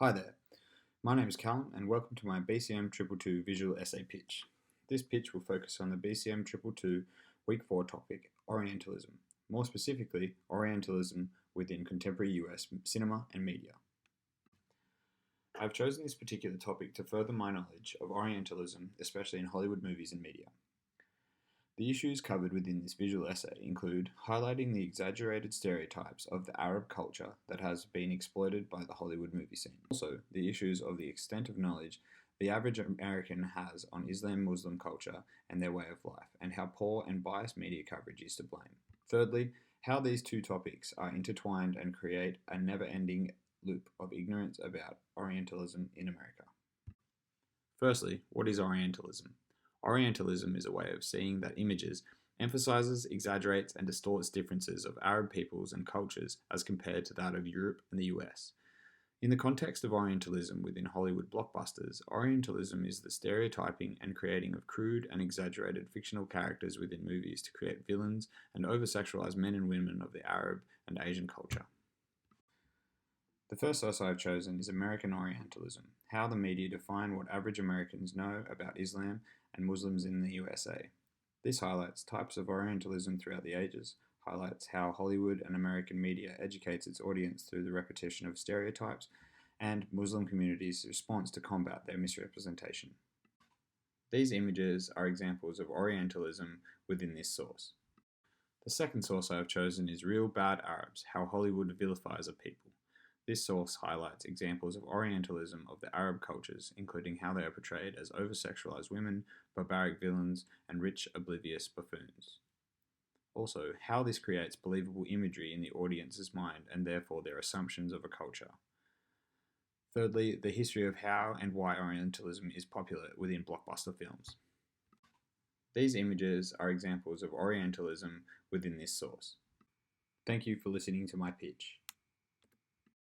Hi there, my name is Callum and welcome to my BCM222 visual essay pitch. This pitch will focus on the BCM222 Week 4 topic, Orientalism, more specifically, Orientalism within contemporary US cinema and media. I've chosen this particular topic to further my knowledge of Orientalism, especially in Hollywood movies and media. The issues covered within this visual essay include highlighting the exaggerated stereotypes of the Arab culture that has been exploited by the Hollywood movie scene. Also, the issues of the extent of knowledge the average American has on Islam-Muslim culture and their way of life, and how poor and biased media coverage is to blame. Thirdly, how these two topics are intertwined and create a never-ending loop of ignorance about Orientalism in America. Firstly, what is Orientalism? Orientalism is a way of seeing that images emphasizes, exaggerates, and distorts differences of Arab peoples and cultures as compared to that of Europe and the US. In the context of Orientalism within Hollywood blockbusters, Orientalism is the stereotyping and creating of crude and exaggerated fictional characters within movies to create villains and over-sexualize men and women of the Arab and Asian culture. The first source I have chosen is American Orientalism, how the media define what average Americans know about Islam and Muslims in the USA. This highlights types of Orientalism throughout the ages, highlights how Hollywood and American media educates its audience through the repetition of stereotypes, and Muslim communities' response to combat their misrepresentation. These images are examples of Orientalism within this source. The second source I have chosen is Real Bad Arabs, how Hollywood vilifies a people. This source highlights examples of Orientalism of the Arab cultures, including how they are portrayed as over-sexualized women, barbaric villains, and rich, oblivious buffoons. Also, how this creates believable imagery in the audience's mind and therefore their assumptions of a culture. Thirdly, the history of how and why Orientalism is popular within blockbuster films. These images are examples of Orientalism within this source. Thank you for listening to my pitch.